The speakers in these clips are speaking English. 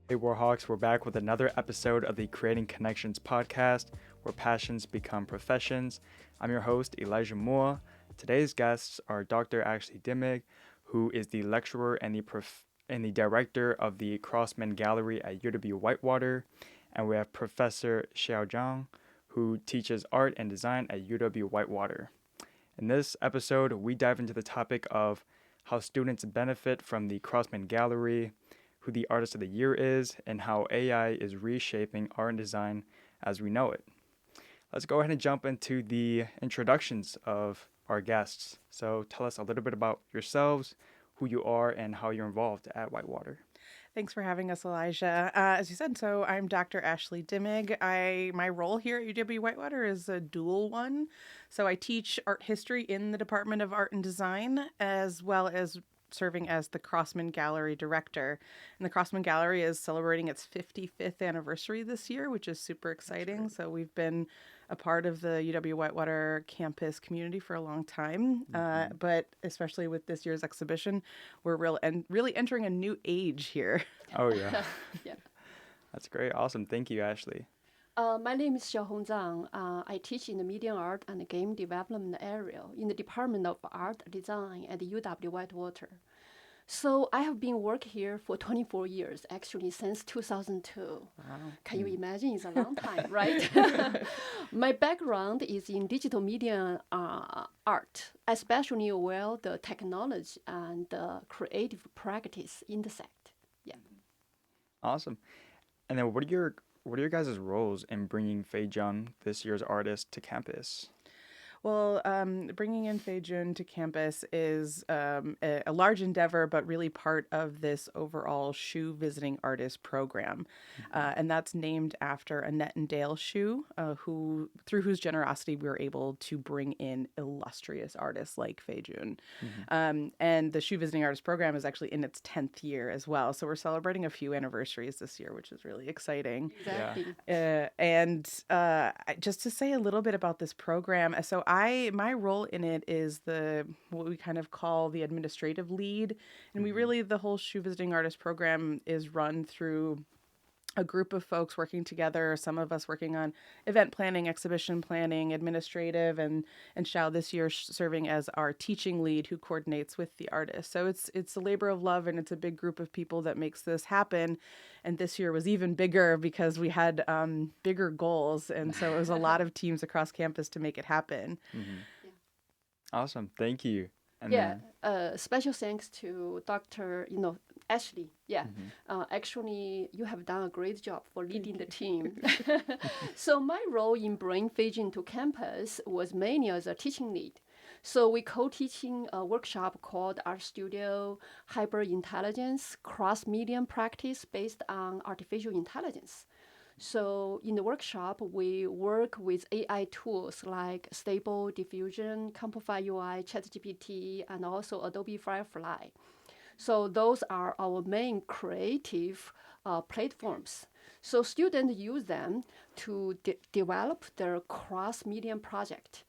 Hey Warhawks, we're back with another episode of the Creating Connections podcast, where passions become professions. I'm your host, Elijah Moore. Today's guests are Dr. Ashley Dimmig, who is the lecturer and the director of the Crossman Gallery at UW-Whitewater, and we have Professor Xiaohong Zhang, who teaches art and design at UW-Whitewater. In this episode, we dive into the topic of how students benefit from the Crossman Gallery, who the Artist of the Year is, and how AI is reshaping art and design as we know it. Let's go ahead and jump into the introductions of our guests. So tell us a little bit about yourselves, who you are, and how you're involved at Whitewater. Thanks for having us, Elijah. As you said, so I'm Dr. Ashley Dimmig. My role here at UW-Whitewater is a dual one. So I teach art history in the Department of Art and Design, as well as serving as the Crossman Gallery director. And the Crossman Gallery is celebrating its 55th anniversary this year, which is super exciting. So we've been a part of the UW-Whitewater campus community for a long time. But especially with this year's exhibition, we're really entering a new age here. Oh, yeah. Yeah. That's great. Awesome. Thank you, Ashley. My name is Xiaohong Zhang. I teach in the media art and game development area in the Department of Art Design at UW-Whitewater. So I have been working here for 24 years, actually since 2002. Wow. Can you imagine? It's a long time, right? My background is in digital media art, especially where the technology and the creative practice intersect. Yeah. Awesome. And then what are your guys' roles in bringing Fei Jun, this year's artist, to campus? Well, bringing in Fei Jun to campus is a large endeavor, but really part of this overall Shu Visiting Artist program. And that's named after Annette and Dale Shu, through whose generosity we were able to bring in illustrious artists like Fei Jun. And the Shu Visiting Artist program is actually in its 10th year as well. So we're celebrating a few anniversaries this year, which is really exciting. Exactly. Just to say a little bit about this program, so my role in it is what we kind of call the administrative lead, and the whole Shu Visiting Artist program is run through a group of folks working together. Some of us working on event planning, exhibition planning, administrative, and Xiao this year serving as our teaching lead who coordinates with the artist. So it's a labor of love, and it's a big group of people that makes this happen. And this year was even bigger because we had bigger goals, and so it was a lot of teams across campus to make it happen. Yeah. Awesome. Thank you. And Yeah, special thanks to Dr. Ashley. Yeah, actually, you have done a great job for leading the team. So my role in bringing Fei Jun to campus was mainly as a teaching lead. So we co-teaching a workshop called Art Studio Hyper Intelligence Cross-Medium Practice based on artificial intelligence. So in the workshop, we work with AI tools like Stable Diffusion, Compify UI, ChatGPT, and also Adobe Firefly. So those are our main creative platforms. So students use them to develop their cross-medium project.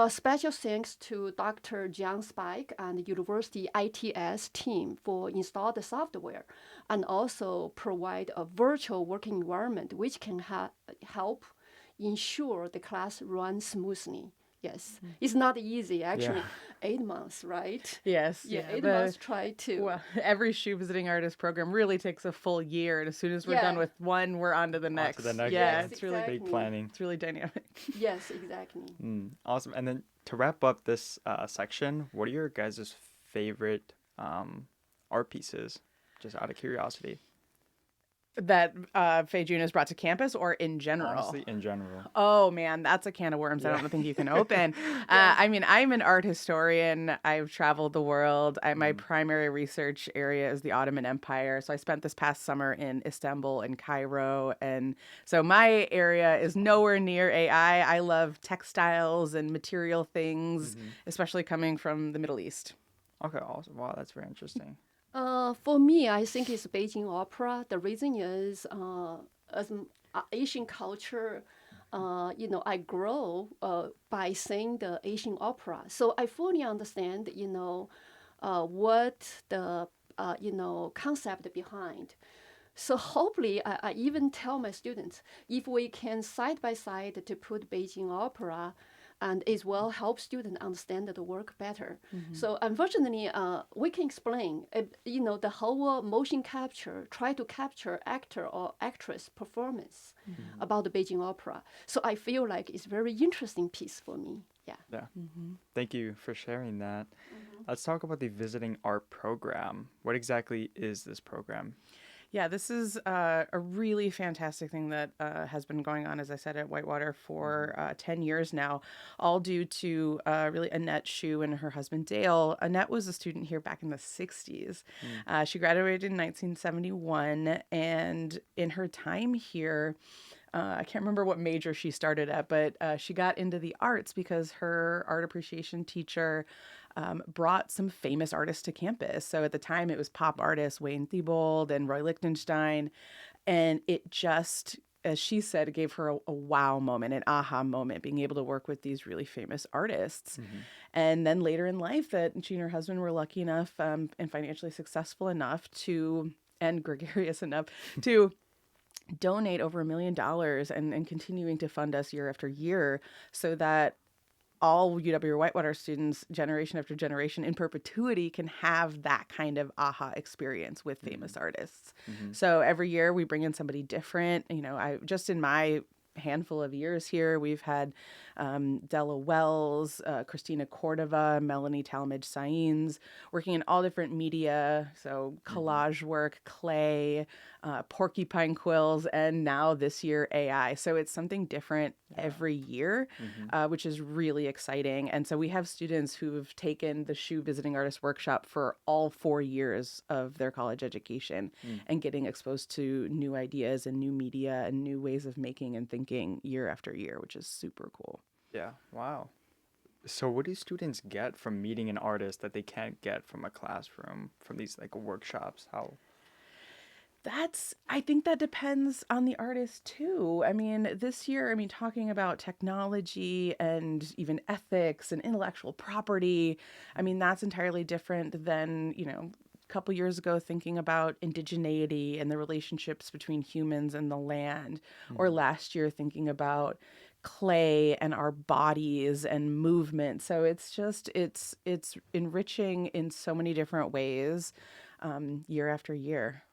Special thanks to Dr. Jiang Spike and University ITS team for install the software and also provide a virtual working environment which can help ensure the class runs smoothly. Yes, it's not easy actually. Yeah. 8 months, right? Yes. Yeah, 8 months try to. Well, every Shu Visiting Artist program really takes a full year, and as soon as we're done with one, we're on to the next. Yeah, Yes, it's really exactly. big planning. It's really dynamic. Yes, exactly. Awesome. And then to wrap up this section, what are your guys' favorite art pieces, just out of curiosity? That Fei Jun has brought to campus, or in general? Honestly, in general. Oh man, that's a can of worms I don't think you can open. I mean, I'm an art historian. I've traveled the world. My primary research area is the Ottoman Empire. So I spent this past summer in Istanbul and Cairo. And so my area is nowhere near AI. I love textiles and material things, especially coming from the Middle East. Okay, awesome. Wow, that's very interesting. For me, I think it's Beijing Opera. The reason is as Asian culture, I grow by seeing the Asian opera. So I fully understand, what the, concept behind. So hopefully, I even tell my students, if we can side by side to put Beijing opera, and as well help students understand the work better. So unfortunately, we can explain, the whole motion capture, try to capture actor or actress performance about the Beijing opera. So I feel like it's a very interesting piece for me. Yeah. Yeah. Thank you for sharing that. Let's talk about the Visiting Art Program. What exactly is this program? Yeah, this is a really fantastic thing that has been going on, as I said, at Whitewater for 10 years now, all due to really Annette Hsu and her husband Dale. Annette was a student here back in the 60s. She graduated in 1971, and in her time here, I can't remember what major she started at, but she got into the arts because her art appreciation teacher brought some famous artists to campus. So at the time, it was pop artists Wayne Thiebaud and Roy Lichtenstein. And it just, as she said, it gave her a wow moment, an aha moment, being able to work with these really famous artists. And then later in life, that she and her husband were lucky enough and financially successful enough to, and gregarious enough to donate over $1 million and continuing to fund us year after year so that all UW-Whitewater students, generation after generation, in perpetuity, can have that kind of aha experience with famous artists. So every year we bring in somebody different. I just in my handful of years here, we've had Della Wells, Christina Cordova, Melanie Talmadge Saenz, working in all different media, so collage work, clay, porcupine quills, and now this year AI. So it's something different every year, which is really exciting. And so we have students who've taken the Hsu Visiting Artist Workshop for all 4 years of their college education and getting exposed to new ideas and new media and new ways of making and thinking year after year, which is super cool. Yeah. Wow. So what do students get from meeting an artist that they can't get from a classroom, from these workshops? How? I think that depends on the artist too. I mean, this year, talking about technology and even ethics and intellectual property, that's entirely different than, a couple years ago thinking about indigeneity and the relationships between humans and the land, or last year thinking about clay and our bodies and movement. So it's enriching in so many different ways, year after year.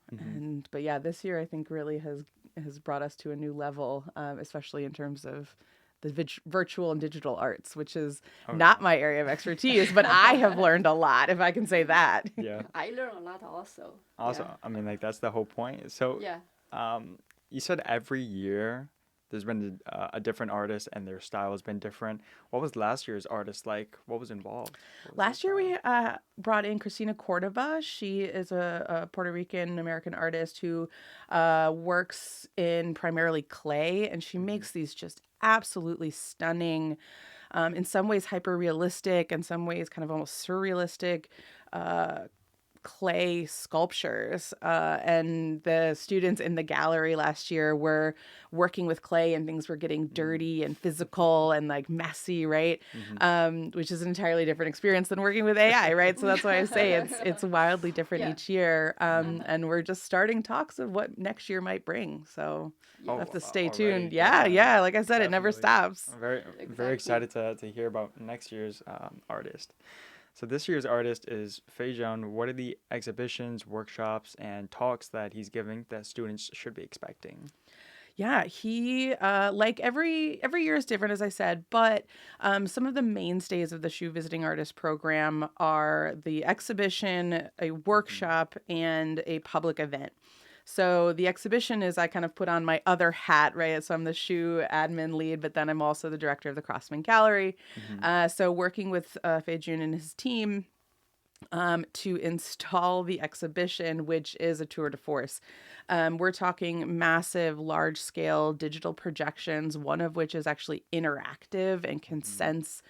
But yeah, this year I think really has brought us to a new level, especially in terms of the virtual and digital arts, which is not my area of expertise, but I have learned a lot, if I can say that. Yeah. I learned a lot also. Also, Yeah. that's the whole point. So, Yeah. You said every year there's been a different artist and their style has been different. What was last year's artist like? What was involved? Last year we brought in Christina Cordova. She is a Puerto Rican American artist who works in primarily clay, and she makes these just absolutely stunning, in some ways hyper realistic, in some ways kind of almost surrealistic clay sculptures, and the students in the gallery last year were working with clay and things were getting dirty and physical and messy, right? Which is an entirely different experience than working with AI, right? So that's why I say it's wildly different each year, and we're just starting talks of what next year might bring. So we'll have to stay tuned. Yeah, like I said, Definitely. it never stops. I'm very excited to hear about next year's artist. So this year's artist is Fei Jun. What are the exhibitions, workshops, and talks that he's giving that students should be expecting? Yeah, he like every year is different, as I said, but some of the mainstays of the Hsu Visiting Artist program are the exhibition, a workshop, and a public event. So the exhibition is I kind of put on my other hat, right? So I'm the Hsu admin lead, but then I'm also the director of the Crossman Gallery. So working with Fei Jun and his team to install the exhibition, which is a tour de force. We're talking massive, large-scale digital projections, one of which is actually interactive and can sense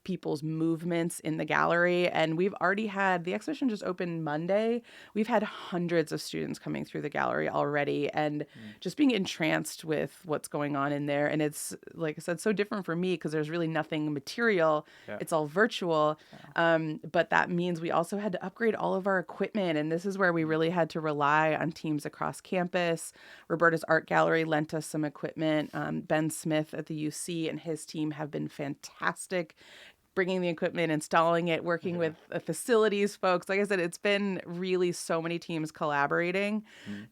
people's movements in the gallery. And we've already had, the exhibition just opened Monday. We've had hundreds of students coming through the gallery already and just being entranced with what's going on in there. And it's, like I said, so different for me because there's really nothing material. Yeah. It's all virtual. But that means we also had to upgrade all of our equipment. And this is where we really had to rely on teams across campus. Roberta's Art Gallery lent us some equipment. Ben Smith at the UC and his team have been fantastic bringing the equipment, installing it, working with facilities folks. Like I said, it's been really so many teams collaborating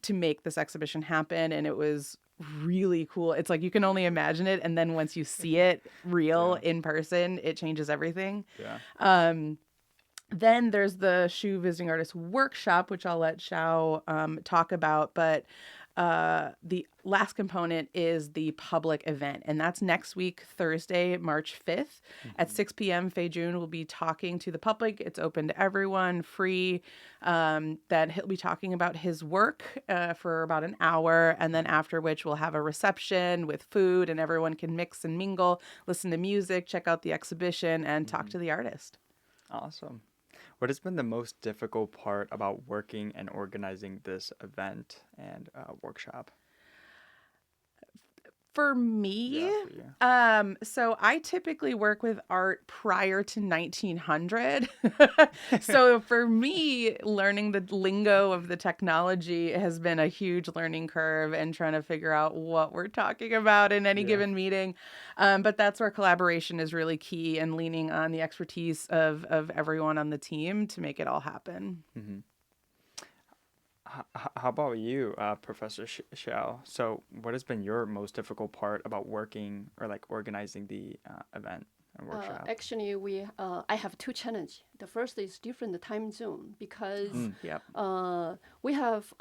to make this exhibition happen. And it was really cool. It's like you can only imagine it. And then once you see it real in person, it changes everything. Yeah. Then there's the Shoe Visiting Artist Workshop, which I'll let Xiao talk about. But the last component is the public event. And that's next week, Thursday, March 5th at 6 p.m. Fei Jun will be talking to the public. It's open to everyone, free. That he'll be talking about his work for about an hour. And then after which we'll have a reception with food and everyone can mix and mingle, listen to music, check out the exhibition, and talk to the artist. Awesome. What has been the most difficult part about working and organizing this event and workshop? For me, Yeah, for you. so I typically work with art prior to 1900. So for me, learning the lingo of the technology has been a huge learning curve and trying to figure out what we're talking about in any given meeting. But that's where collaboration is really key and leaning on the expertise of everyone on the team to make it all happen. Mm-hmm. How about you, Professor Xiao? So what has been your most difficult part about working or like organizing the event and workshop? Actually, I have two challenges. The first is different time zone because we have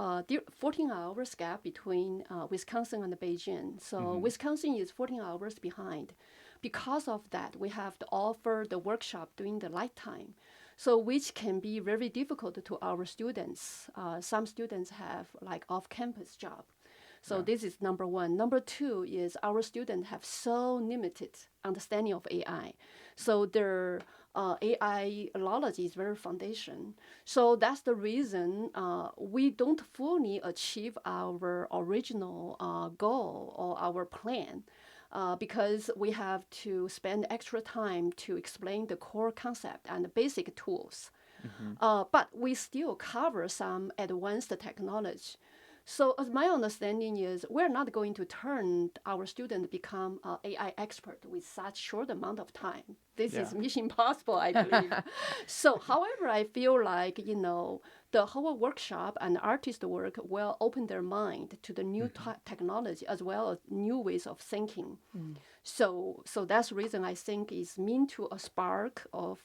14 hours gap between Wisconsin and Beijing. So Wisconsin is 14 hours behind. Because of that, we have to offer the workshop during the light time. So which can be very difficult to our students. Some students have like off-campus job. So this is number one. Number two is our students have so limited understanding of AI. So their AI knowledge is very foundation. So that's the reason we don't fully achieve our original goal or our plan. Because we have to spend extra time to explain the core concept and the basic tools. But we still cover some advanced technology. So as my understanding is, we're not going to turn our students become AI expert with such short amount of time. This is mission impossible, I believe. So however, I feel like, the whole workshop and artist work will open their mind to the new technology as well as new ways of thinking. So that's the reason I think is mean to a spark of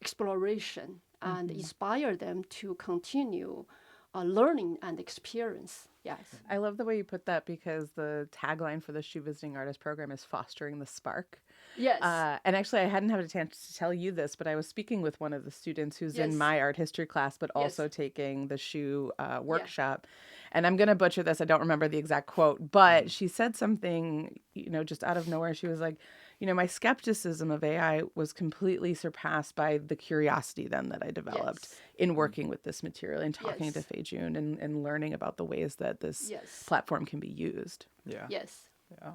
exploration and inspire them to continue learning and experience. Yes. I love the way you put that because the tagline for the Shoe Visiting Artist program is fostering the spark. Yes. And actually, I hadn't had a chance to tell you this, but I was speaking with one of the students who's in my art history class, but also taking the shoe workshop. And I'm going to butcher this. I don't remember the exact quote, but she said something, just out of nowhere. She was like, my skepticism of AI was completely surpassed by the curiosity then that I developed in working with this material and talking to Fei Jun and learning about the ways that this platform can be used. Yeah. Yes. Yeah.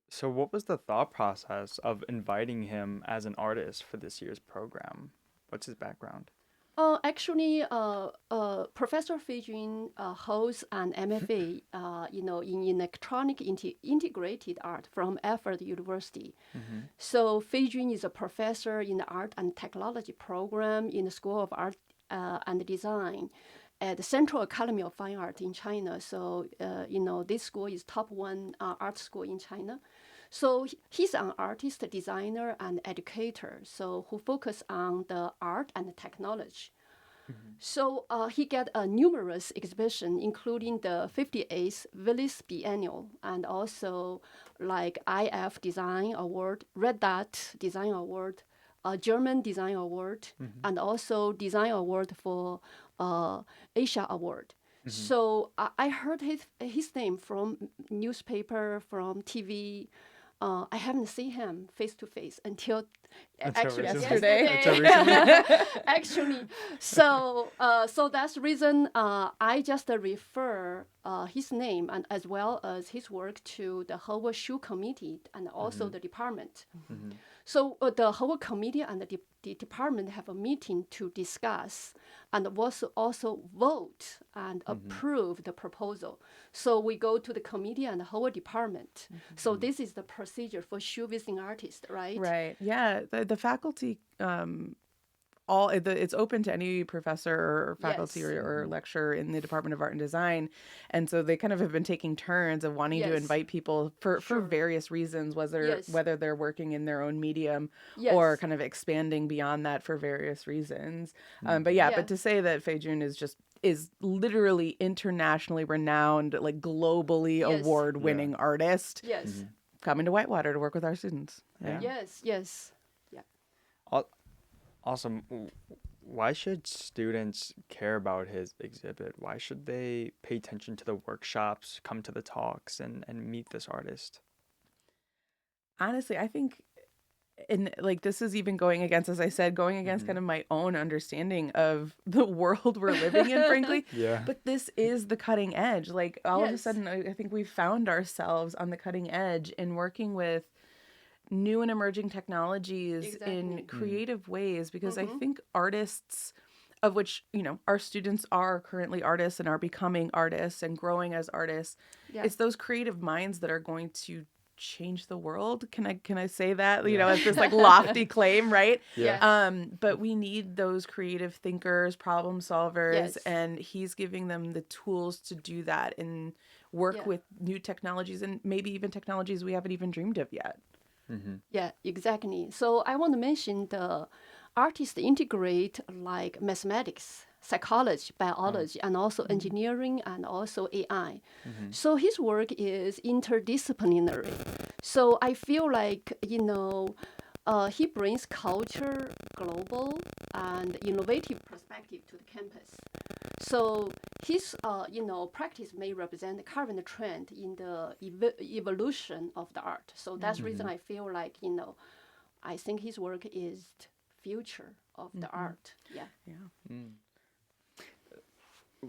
So what was the thought process of inviting him as an artist for this year's program? What's his background? Actually, Professor Fei Jun holds an MFA, in electronic integrated art from Effort University. So Fei Jun is a professor in the art and technology program in the School of Art and Design at the Central Academy of Fine Art in China. So, this school is top one art school in China. So he's an artist, designer, and educator, so who focus on the art and the technology. So he get a numerous exhibition, including the 58th Willis Biennial, and also like IF Design Award, Red Dot Design Award, German Design Award, and also Design Award for Asia Award. So I heard his name from newspaper, from TV, I haven't seen him face to face until actually yesterday. Until recently. Actually, so that's the reason I just refer his name and as well as his work to the Howard Shoe Committee and also the department. So the Howard Committee and the department have a meeting to discuss and also vote and approve the proposal. So we go to the committee and the Howard department. So this is the procedure for shoe visiting artists, right? Right. Yeah. The faculty, it's open to any professor or faculty Yes. or lecturer in the Department of Art and Design. And so they kind of have been taking turns of wanting to Yes. invite people for Sure. various reasons, Yes. whether they're working in their own medium Yes. or kind of expanding beyond that for various reasons. But Yeah. but to say that Fei Jun is literally internationally renowned, like globally Yes. award-winning artist Yes. coming to Whitewater to work with our students. Yeah. Yes. Yes. Yeah. Awesome. Why should students care about his exhibit? Why should they pay attention to the workshops, come to the talks, and meet this artist? Honestly, I think, and like this is even going against, as I said, going against kind of my own understanding of the world we're living in, frankly. Yeah. But this is the cutting edge. Like all of a Yes. sudden, I think we found ourselves on the cutting edge in working with new and emerging technologies Exactly. in creative ways, because I think artists, of which, our students are currently artists and are becoming artists and growing as artists, Yeah. it's those creative minds that are going to change the world. Can I say that? It's this like lofty claim, right? Yeah. But we need those creative thinkers, problem solvers, Yes. and he's giving them the tools to do that and work Yeah. with new technologies and maybe even technologies we haven't even dreamed of yet. Yeah, exactly. So I want to mention the artists integrate like mathematics, psychology, biology, and also engineering and also AI. So his work is interdisciplinary. So I feel like, he brings culture, global, and innovative perspective to the campus. So his, practice may represent the current trend in the evolution of the art. So that's the reason I feel like, I think his work is the future of the art. Yeah. Yeah.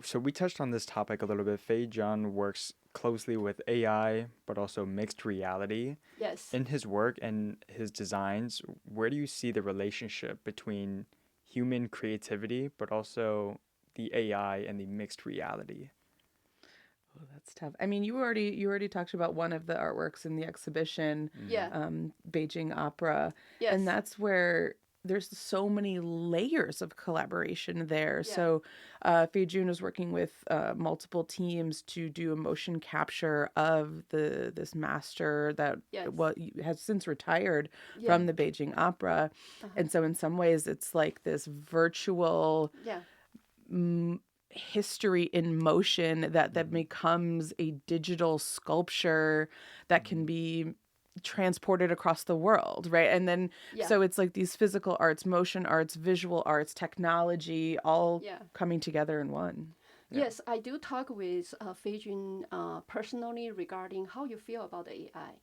So we touched on this topic a little bit. Fei Jun works closely with AI, but also mixed reality. Yes. In his work and his designs, where do you see the relationship between human creativity, but also the AI and the mixed reality? Oh, that's tough. I mean, you already talked about one of the artworks in the exhibition, Yeah. Beijing Opera, Yes. and that's where there's so many layers of collaboration there. Yeah. So Fei Jun is working with multiple teams to do a motion capture of this master that Yes. has since retired Yeah. from the Beijing Opera. And so in some ways it's like this virtual Yeah. history in motion that becomes a digital sculpture that can be transported across the world, right? And then Yeah. so it's like these physical arts, motion arts, visual arts, technology, all Yeah. coming together in one. Yes, I do talk with Fei Jun personally regarding how you feel about the AI.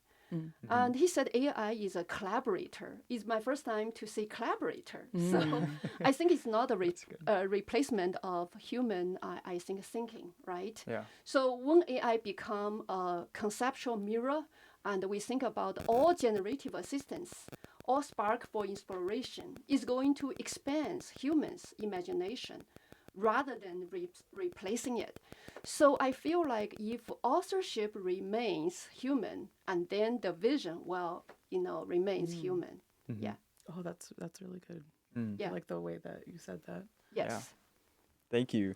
And he said AI is a collaborator. It's my first time to say collaborator. So I think it's not a replacement of human, I think, thinking, right? Yeah. So when AI become a conceptual mirror and we think about all generative assistance, all spark for inspiration is going to expand humans' imagination rather than replacing it. So I feel like if authorship remains human, and then the vision, remains human. Yeah. Oh, that's really good. Yeah. I like the way that you said that. Yes. Yeah. Thank you.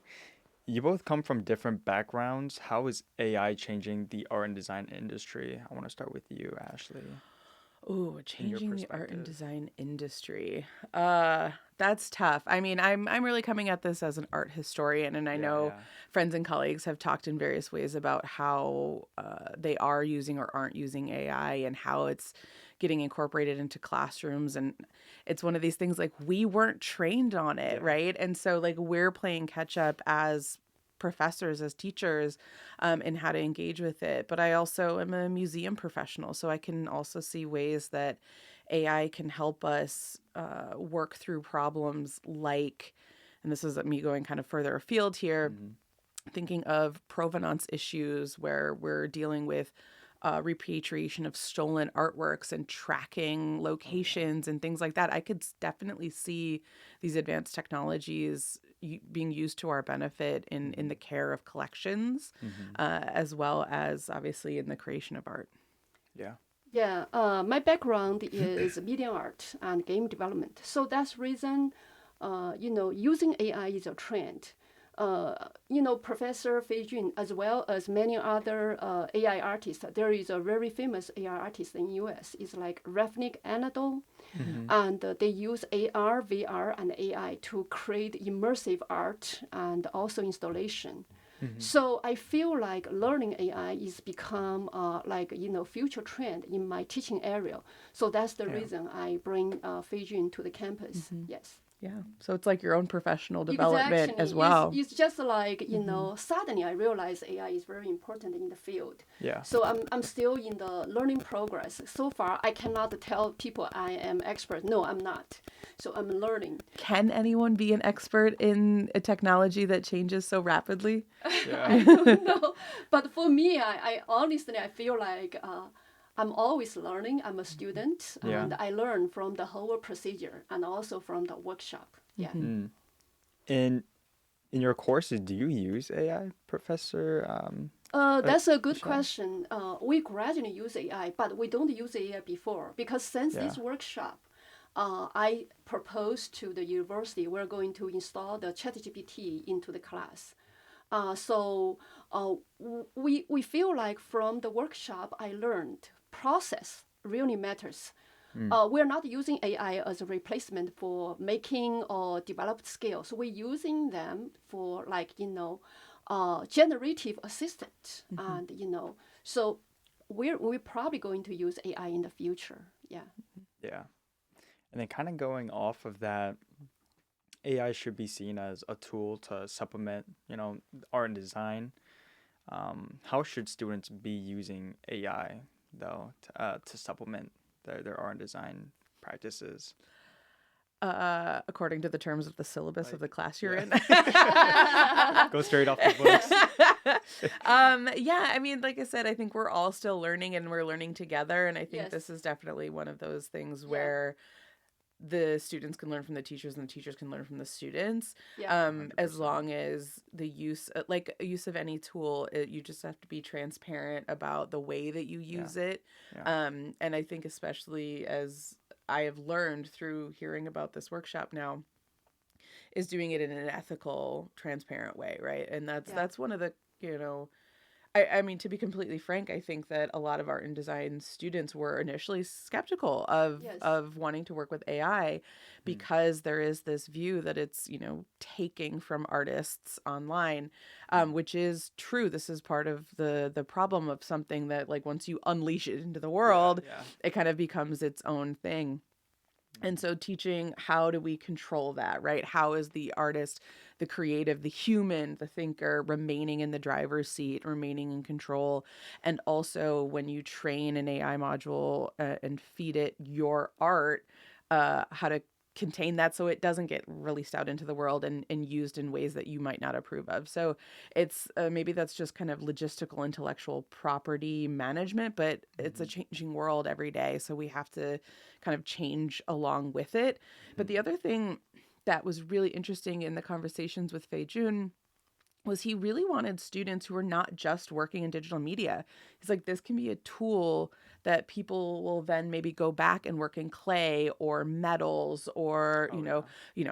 You both come from different backgrounds. How is AI changing the art and design industry? I want to start with you, Ashley. Oh, changing the art and perspective. design industry. That's tough. I mean, I'm really coming at this as an art historian, and I know friends and colleagues have talked in various ways about how they are using or aren't using AI and how it's getting incorporated into classrooms. And it's one of these things like we weren't trained on it, right? And so like we're playing catch up as professors, as teachers, in how to engage with it. But I also am a museum professional, so I can also see ways that AI can help us work through problems like, and this is me going kind of further afield here, thinking of provenance issues where we're dealing with repatriation of stolen artworks and tracking locations and things like that. I could definitely see these advanced technologies being used to our benefit in the care of collections, as well as obviously in the creation of art. Yeah. Yeah, my background is media art and game development. So that's reason, using AI is a trend. Professor Fei Jun, as well as many other AI artists, there is a very famous AI artist in US. It's like Reshaping Anadol, and they use AR, VR, and AI to create immersive art and also installation. So I feel like learning AI is become future trend in my teaching area. So that's the reason I bring Fei Jun to the campus. Yes. Yeah. So it's like your own professional development as well. It's just like, suddenly I realized AI is very important in the field. Yeah. So I'm still in the learning progress. So far, I cannot tell people I am expert. No, I'm not. So I'm learning. Can anyone be an expert in a technology that changes so rapidly? Yeah. I don't know. But for me, I honestly, I feel like I'm always learning. I'm a student, and I learn from the whole procedure and also from the workshop. Yeah. In your courses, do you use AI, Professor? That's a good question. We gradually use AI, but we don't use AI before because since this workshop, I proposed to the university we're going to install the ChatGPT into the class. So we feel like from the workshop I learned process really matters. We're not using AI as a replacement for making or developed skills. We're using them for generative assistant, and so we're probably going to use AI in the future. Yeah. Yeah. And then kind of going off of that, AI should be seen as a tool to supplement, art and design. How should students be using AI though to supplement their art and design practices? According to the terms of the syllabus of the class you're in. Go straight off the books. Yeah, I mean, like I said, I think we're all still learning and we're learning together. And I think this is definitely one of those things where the students can learn from the teachers and the teachers can learn from the students. As long as the use of any tool, you just have to be transparent about the way that you use it. And I think especially as I have learned through hearing about this workshop now, is doing it in an ethical, transparent way, right? And that's one of the, I mean, to be completely frank, I think that a lot of art and design students were initially skeptical of wanting to work with AI because there is this view that it's, taking from artists online, which is true. This is part of the problem of something that, like, once you unleash it into the world, it kind of becomes its own thing. And so teaching, how do we control that, right? How is the artist, the creative, the human, the thinker remaining in the driver's seat, remaining in control? And also when you train an AI module and feed it your art, how to contain that so it doesn't get released out into the world and used in ways that you might not approve of. So it's maybe that's just kind of logistical intellectual property management, but it's a changing world every day. So we have to kind of change along with it. But the other thing that was really interesting in the conversations with Fei Jun was he really wanted students who were not just working in digital media. He's like, this can be a tool that people will then maybe go back and work in clay or metals or,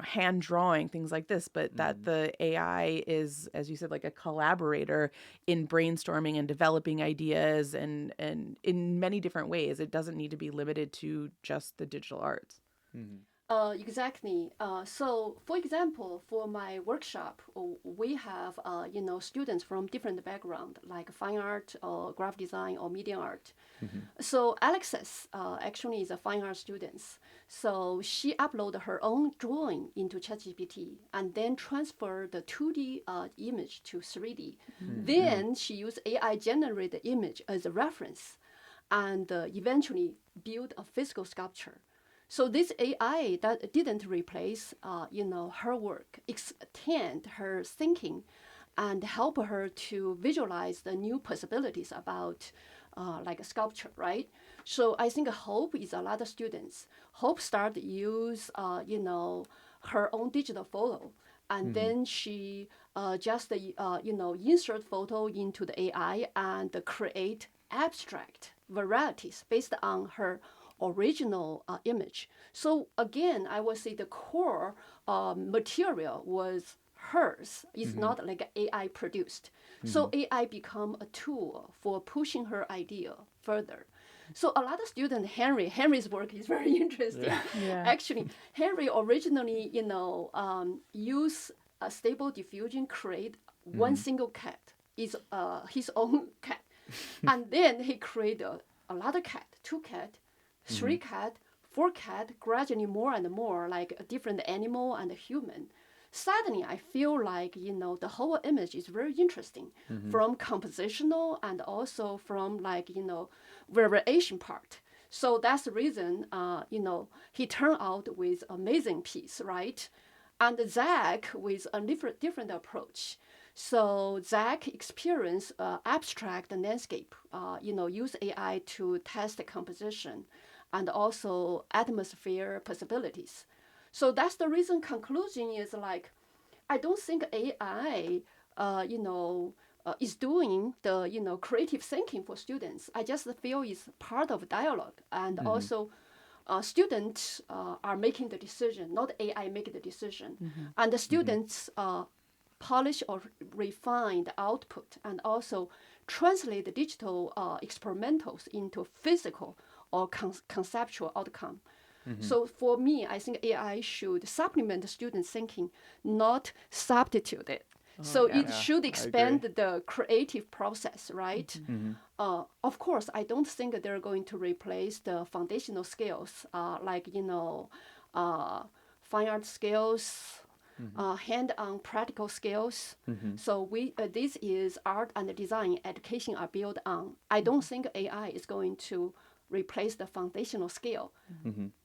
hand drawing, things like this. But that the AI is, as you said, like a collaborator in brainstorming and developing ideas and in many different ways. It doesn't need to be limited to just the digital arts. Exactly. So, for example, for my workshop, we have students from different background, like fine art or graphic design or media art. So Alexis actually is a fine art student. So she uploaded her own drawing into ChatGPT and then transferred the 2D image to 3D. Then she used AI generated image as a reference, and eventually build a physical sculpture. So this AI that didn't replace, her work, extend her thinking, and help her to visualize the new possibilities about, like a sculpture, right? So I think hope is a lot of students. Hope start use, her own digital photo, and then she just, insert photo into the AI and create abstract varieties based on her original image. So again, I would say the core material was hers. It's not like AI produced. So AI become a tool for pushing her idea further. So a lot of students, Henry's work is very interesting. Yeah. Actually, Henry originally, use a stable diffusion, create one single cat, is his own cat. And then he created a lot of cat, 2 cat, 3 cat, 4 cat, gradually more and more, like a different animal and a human. Suddenly, I feel like, the whole image is very interesting from compositional and also from variation part. So that's the reason, he turned out with amazing piece, right? And Zach with a different approach. So Zach experienced abstract landscape, use AI to test the composition and also atmosphere possibilities. So that's the reason conclusion is like, I don't think AI, is doing the, creative thinking for students. I just feel it's part of dialogue. And also students are making the decision, not AI making the decision. And the students polish or refine the output and also translate the digital experimentals into physical or conceptual outcome. So for me, I think AI should supplement the student thinking, not substitute it. So it should expand the creative process, right? Of course, I don't think they're going to replace the foundational skills, like, fine art skills, hand-on practical skills. So this is art and design education are built on. I don't think AI is going to replace the foundational skill.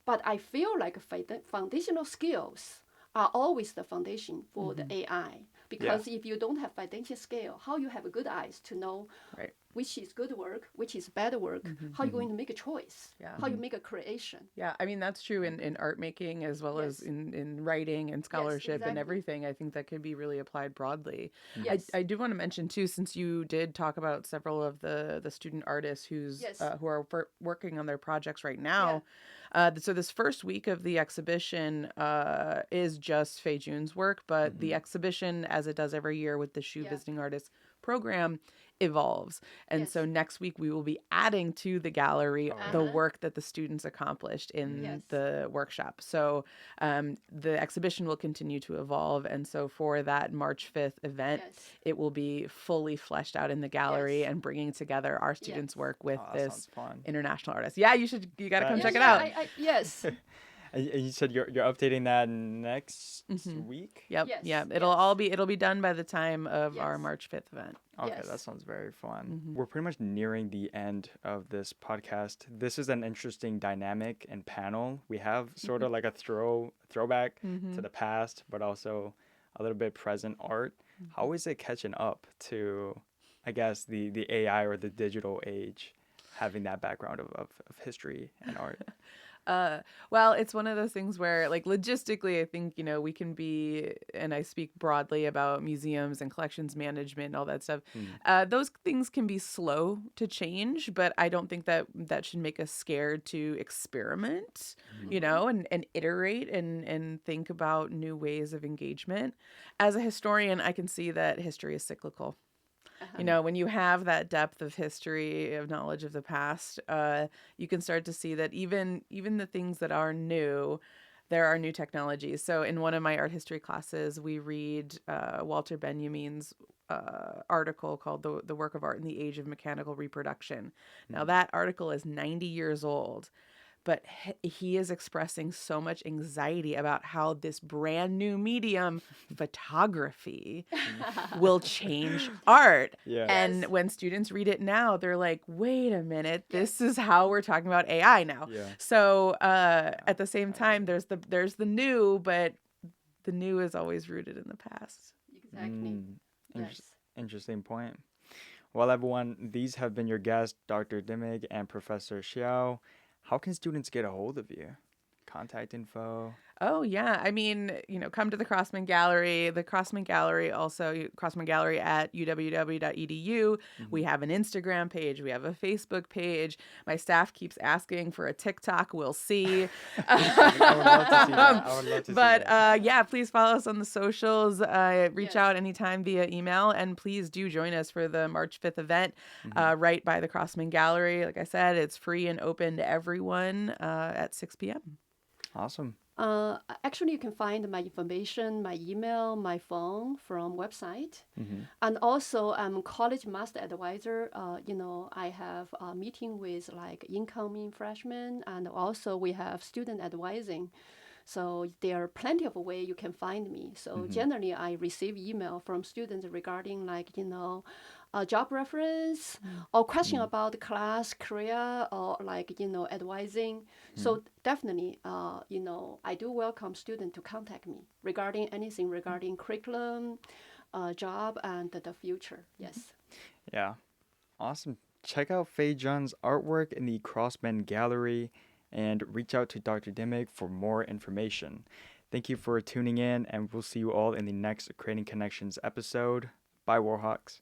But I feel like foundational skills are always the foundation for the AI. Because if you don't have foundation skill, how you have good eyes to know which is good work, which is bad work, how you're going to make a choice, how you make a creation. Yeah, I mean, that's true in art making as well as in writing and scholarship and everything. I think that could be really applied broadly. I do want to mention, too, since you did talk about several of the student artists who are working on their projects right now. So this first week of the exhibition is just Fei Jun's work, but the exhibition, as it does every year with the Shoe Visiting Artists program, evolves. And so next week we will be adding to the gallery the work that the students accomplished in the workshop. So the exhibition will continue to evolve. And so for that March 5th event, it will be fully fleshed out in the gallery and bringing together our students' work with this international artist. Yeah, you got to come check it out. Yes. And you said you're updating that next week? Yep. It'll be done by the time of our March 5th event. Okay, that sounds very fun. We're pretty much nearing the end of this podcast. This is an interesting dynamic and panel. We have sort of like a throwback to the past, but also a little bit present art. How is it catching up to, I guess, the AI or the digital age, having that background of history and art? Well, it's one of those things where, like, logistically, I think, we can be, and I speak broadly about museums and collections management and all that stuff. Those things can be slow to change, but I don't think that should make us scared to experiment, and iterate and think about new ways of engagement. As a historian, I can see that history is cyclical. When you have that depth of history, of knowledge of the past, you can start to see that even the things that are new, there are new technologies. So in one of my art history classes, we read Walter Benjamin's article called The Work of Art in the Age of Mechanical Reproduction. Now, that article is 90 years old, but he is expressing so much anxiety about how this brand new medium, photography, will change art. Yeah. And when students read it now, they're like, wait a minute, this is how we're talking about AI now. Yeah. So at the same time, there's the new, but the new is always rooted in the past. Exactly. Yes. Interesting point. Well, everyone, these have been your guests, Dr. Dimmig and Professor Xiao. How can students get a hold of you? Contact info? Oh, yeah. I mean, come to the Crossman Gallery. The Crossman Gallery also, Crossman Gallery at uw.edu. We have an Instagram page. We have a Facebook page. My staff keeps asking for a TikTok. We'll see. I would love to see that. I would love to see that. Yeah, please follow us on the socials. Reach out anytime via email. And please do join us for the March 5th event right by the Crossman Gallery. Like I said, it's free and open to everyone at 6 p.m. Awesome. Actually, you can find my information, my email, my phone from website. And also, I'm college master advisor. I have a meeting with like incoming freshmen, and also we have student advising. So there are plenty of ways you can find me. So generally, I receive email from students regarding a job reference or question about class, career, or advising. So definitely, I do welcome students to contact me regarding anything regarding curriculum, job, and the future. Yes. Yeah. Awesome. Check out Fei Jun's artwork in the Crossman Gallery and reach out to Dr. Dimmig for more information. Thank you for tuning in, and we'll see you all in the next Creating Connections episode. Bye, Warhawks.